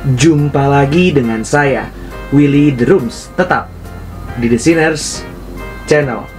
Jumpa lagi dengan saya, Willy The Rooms, tetap di The Sinners Channel.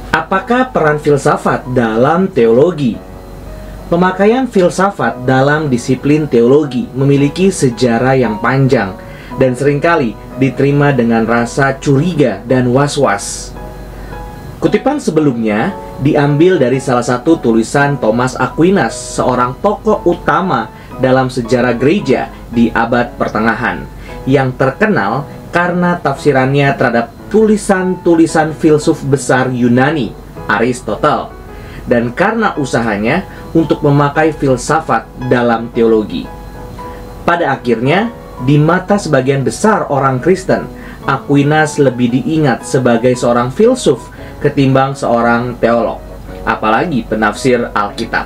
Apakah peran filsafat dalam teologi? Pemakaian filsafat dalam disiplin teologi memiliki sejarah yang panjang dan seringkali diterima dengan rasa curiga dan was-was. Kutipan sebelumnya diambil dari salah satu tulisan Thomas Aquinas, seorang tokoh utama dalam sejarah gereja di abad pertengahan, yang terkenal karena tafsirannya terhadap tulisan-tulisan filsuf besar Yunani, Aristotle, dan karena usahanya untuk memakai filsafat dalam teologi. Pada akhirnya, di mata sebagian besar orang Kristen, Aquinas lebih diingat sebagai seorang filsuf ketimbang seorang teolog, apalagi penafsir Alkitab.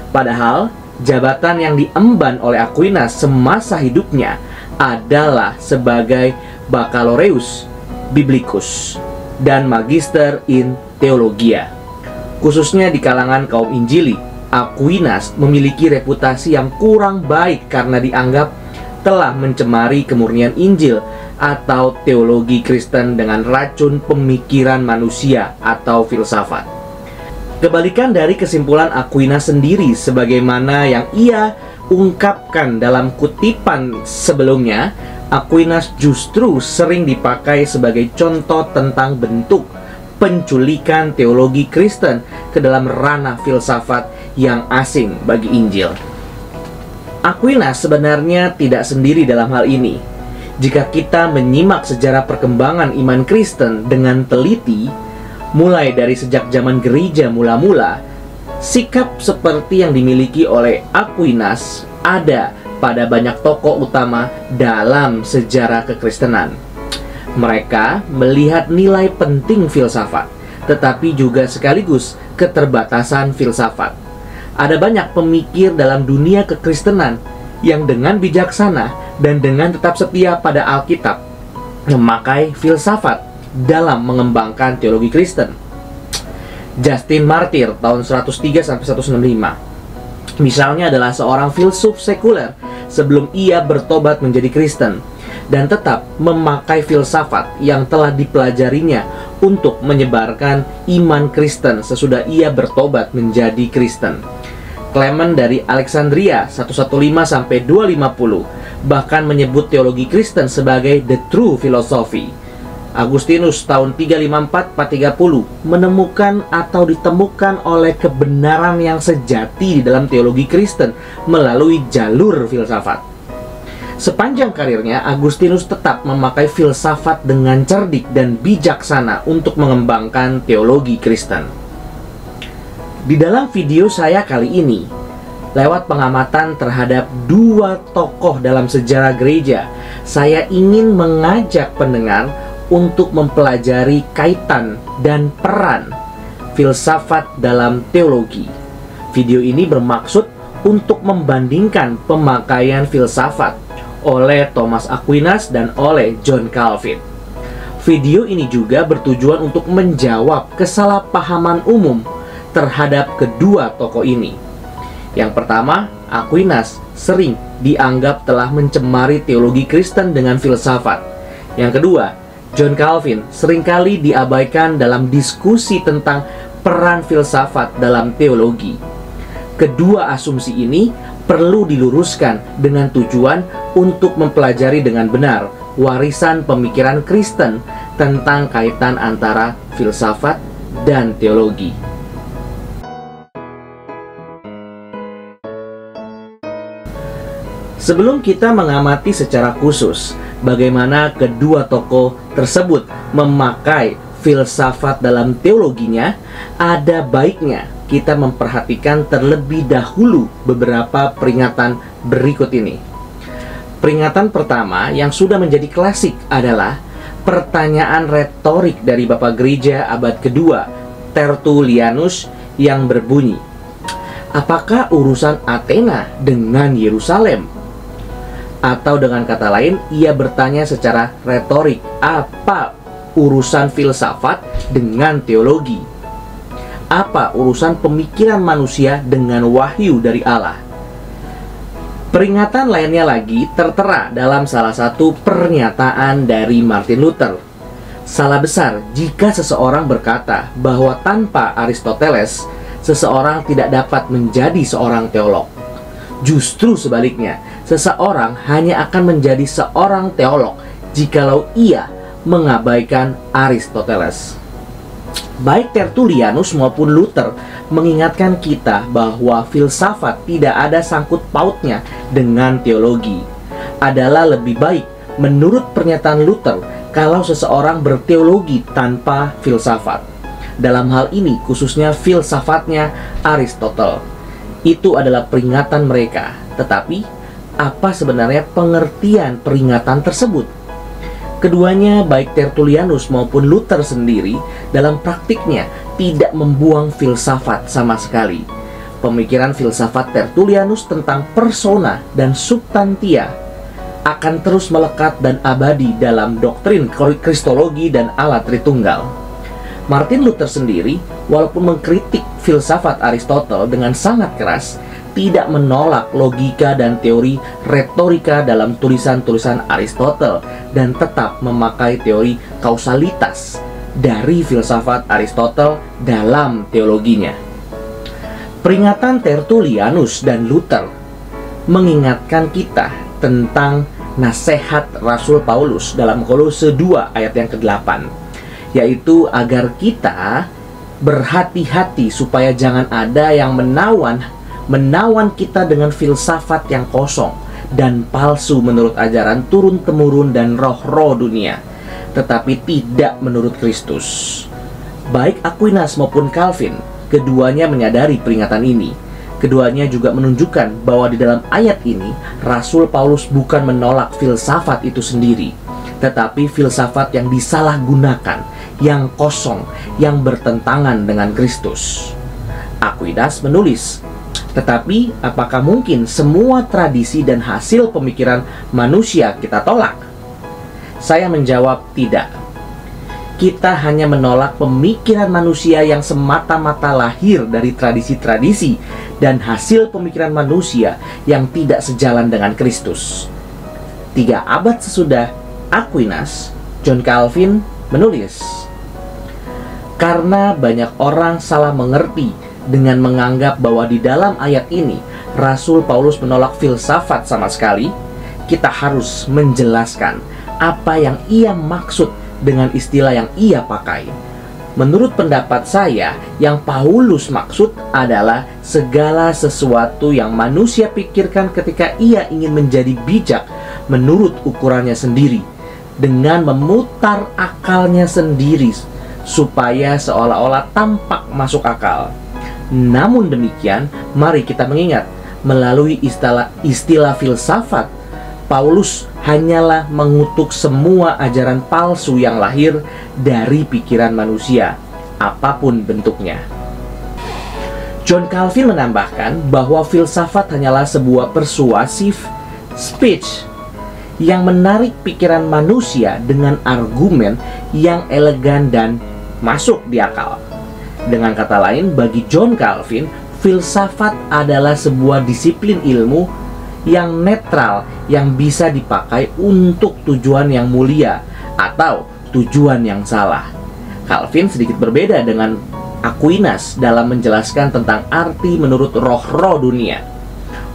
Padahal, jabatan yang diemban oleh Aquinas semasa hidupnya adalah sebagai Baccalaureus Biblicus dan Magister in Theologia. Khususnya di kalangan kaum Injili, Aquinas memiliki reputasi yang kurang baik karena dianggap telah mencemari kemurnian Injil atau teologi Kristen dengan racun pemikiran manusia atau filsafat. Kebalikan dari kesimpulan Aquinas sendiri sebagaimana yang ia ungkapkan dalam kutipan sebelumnya, Aquinas justru sering dipakai sebagai contoh tentang bentuk penculikan teologi Kristen ke dalam ranah filsafat yang asing bagi Injil. Aquinas sebenarnya tidak sendiri dalam hal ini. Jika kita menyimak sejarah perkembangan iman Kristen dengan teliti, mulai dari sejak zaman gereja mula-mula, sikap seperti yang dimiliki oleh Aquinas ada pada banyak tokoh utama dalam sejarah kekristenan. Mereka melihat nilai penting filsafat, tetapi juga sekaligus keterbatasan filsafat. Ada banyak pemikir dalam dunia kekristenan yang dengan bijaksana dan dengan tetap setia pada Alkitab memakai filsafat dalam mengembangkan teologi Kristen. Justin Martyr tahun 103-165 misalnya adalah seorang filsuf sekuler sebelum ia bertobat menjadi Kristen dan tetap memakai filsafat yang telah dipelajarinya untuk menyebarkan iman Kristen sesudah ia bertobat menjadi Kristen. Clement dari Alexandria 115-250 bahkan menyebut teologi Kristen sebagai the true philosophy. Agustinus tahun 354-430 menemukan atau ditemukan oleh kebenaran yang sejati di dalam teologi Kristen melalui jalur filsafat. Sepanjang karirnya, Agustinus tetap memakai filsafat dengan cerdik dan bijaksana untuk mengembangkan teologi Kristen. Di dalam video saya kali ini, lewat pengamatan terhadap dua tokoh dalam sejarah gereja, saya ingin mengajak pendengar untuk mempelajari kaitan dan peran filsafat dalam teologi. Video ini bermaksud untuk membandingkan pemakaian filsafat oleh Thomas Aquinas dan oleh John Calvin. Video ini juga bertujuan untuk menjawab kesalahpahaman umum terhadap kedua tokoh ini. Yang pertama, Aquinas sering dianggap telah mencemari teologi Kristen dengan filsafat. Yang kedua, John Calvin seringkali diabaikan dalam diskusi tentang peran filsafat dalam teologi. Kedua asumsi ini perlu diluruskan dengan tujuan untuk mempelajari dengan benar warisan pemikiran Kristen tentang kaitan antara filsafat dan teologi. Sebelum kita mengamati secara khusus bagaimana kedua tokoh tersebut memakai filsafat dalam teologinya, ada baiknya kita memperhatikan terlebih dahulu beberapa peringatan berikut ini. Peringatan pertama yang sudah menjadi klasik adalah pertanyaan retorik dari Bapak Gereja abad kedua, Tertullianus, yang berbunyi, apakah urusan Athena dengan Yerusalem? Atau dengan kata lain, ia bertanya secara retorik, apa urusan filsafat dengan teologi? Apa urusan pemikiran manusia dengan wahyu dari Allah? Peringatan lainnya lagi tertera dalam salah satu pernyataan dari Martin Luther. Salah besar jika seseorang berkata bahwa tanpa Aristoteles, seseorang tidak dapat menjadi seorang teolog. Justru sebaliknya, seseorang hanya akan menjadi seorang teolog jikalau ia mengabaikan Aristoteles. Baik Tertullianus maupun Luther mengingatkan kita bahwa filsafat tidak ada sangkut pautnya dengan teologi. Adalah lebih baik, menurut pernyataan Luther, kalau seseorang berteologi tanpa filsafat. Dalam hal ini khususnya filsafatnya Aristotle. Itu adalah peringatan mereka. Tetapi, apa sebenarnya pengertian peringatan tersebut? Keduanya, baik Tertullianus maupun Luther sendiri, dalam praktiknya tidak membuang filsafat sama sekali. Pemikiran filsafat Tertullianus tentang persona dan substantia akan terus melekat dan abadi dalam doktrin Kristologi dan Allah Tritunggal. Martin Luther sendiri, walaupun mengkritik filsafat Aristotle dengan sangat keras, tidak menolak logika dan teori retorika dalam tulisan-tulisan Aristotle dan tetap memakai teori kausalitas dari filsafat Aristotle dalam teologinya. Peringatan Tertullianus dan Luther mengingatkan kita tentang nasihat Rasul Paulus dalam Kolose 2 ayat yang ke-8, yaitu agar kita berhati-hati supaya jangan ada yang menawan kita dengan filsafat yang kosong dan palsu menurut ajaran turun-temurun dan roh-roh dunia, tetapi tidak menurut Kristus. Baik Aquinas maupun Calvin, keduanya menyadari peringatan ini. Keduanya juga menunjukkan bahwa di dalam ayat ini Rasul Paulus bukan menolak filsafat itu sendiri, tetapi filsafat yang disalahgunakan, yang kosong, yang bertentangan dengan Kristus. Aquinas menulis, tetapi apakah mungkin semua tradisi dan hasil pemikiran manusia kita tolak? Saya menjawab tidak. Kita hanya menolak pemikiran manusia yang semata-mata lahir dari tradisi-tradisi dan hasil pemikiran manusia yang tidak sejalan dengan Kristus. 3 abad sesudah Aquinas, John Calvin menulis, karena banyak orang salah mengerti dengan menganggap bahwa di dalam ayat ini Rasul Paulus menolak filsafat sama sekali, kita harus menjelaskan apa yang ia maksud dengan istilah yang ia pakai. Menurut pendapat saya, yang Paulus maksud adalah segala sesuatu yang manusia pikirkan ketika ia ingin menjadi bijak menurut ukurannya sendiri, dengan memutar akalnya sendiri supaya seolah-olah tampak masuk akal. Namun demikian, mari kita mengingat, melalui istilah filsafat, Paulus hanyalah mengutuk semua ajaran palsu yang lahir dari pikiran manusia, apapun bentuknya. John Calvin menambahkan bahwa filsafat hanyalah sebuah persuasif speech yang menarik pikiran manusia dengan argumen yang elegan dan masuk di akal. Dengan kata lain, bagi John Calvin, filsafat adalah sebuah disiplin ilmu yang netral, yang bisa dipakai untuk tujuan yang mulia atau tujuan yang salah. Calvin sedikit berbeda dengan Aquinas dalam menjelaskan tentang arti menurut roh-roh dunia,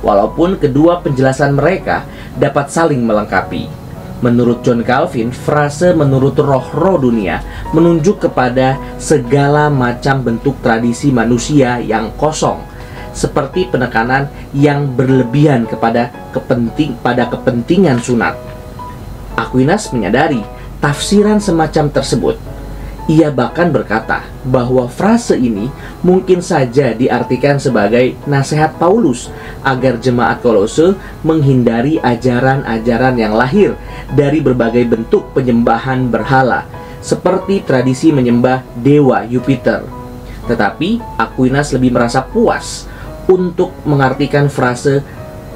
walaupun kedua penjelasan mereka dapat saling melengkapi. Menurut John Calvin, frase menurut roh-roh dunia menunjuk kepada segala macam bentuk tradisi manusia yang kosong, seperti penekanan yang berlebihan pada kepentingan sunat. Aquinas menyadari tafsiran semacam tersebut. Ia bahkan berkata bahwa frase ini mungkin saja diartikan sebagai nasihat Paulus agar jemaat Kolose menghindari ajaran-ajaran yang lahir dari berbagai bentuk penyembahan berhala, seperti tradisi menyembah dewa Jupiter. Tetapi Aquinas lebih merasa puas untuk mengartikan frase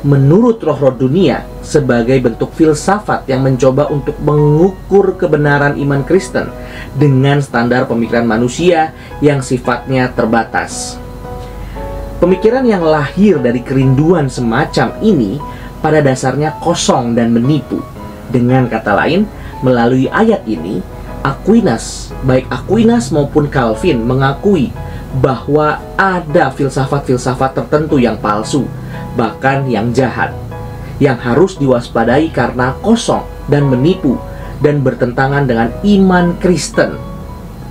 menurut roh-roh dunia sebagai bentuk filsafat yang mencoba untuk mengukur kebenaran iman Kristen dengan standar pemikiran manusia yang sifatnya terbatas. Pemikiran yang lahir dari kerinduan semacam ini pada dasarnya kosong dan menipu. Dengan kata lain, melalui ayat ini, baik Aquinas maupun Calvin mengakui bahwa ada filsafat-filsafat tertentu yang palsu, bahkan yang jahat, yang harus diwaspadai karena kosong dan menipu dan bertentangan dengan iman Kristen.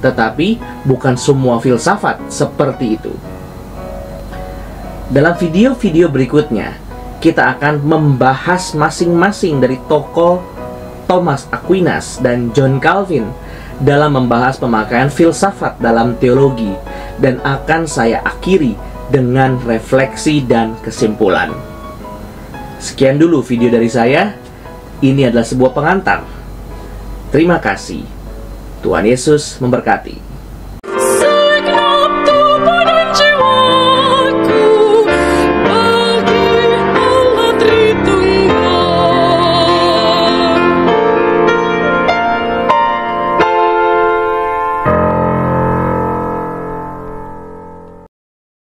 Tetapi bukan semua filsafat seperti itu. Dalam video-video berikutnya, kita akan membahas masing-masing dari tokoh Thomas Aquinas dan John Calvin dalam membahas pemakaian filsafat dalam teologi, dan akan saya akhiri dengan refleksi dan kesimpulan. Sekian dulu video dari saya. Ini adalah sebuah pengantar. Terima kasih. Tuhan Yesus memberkati.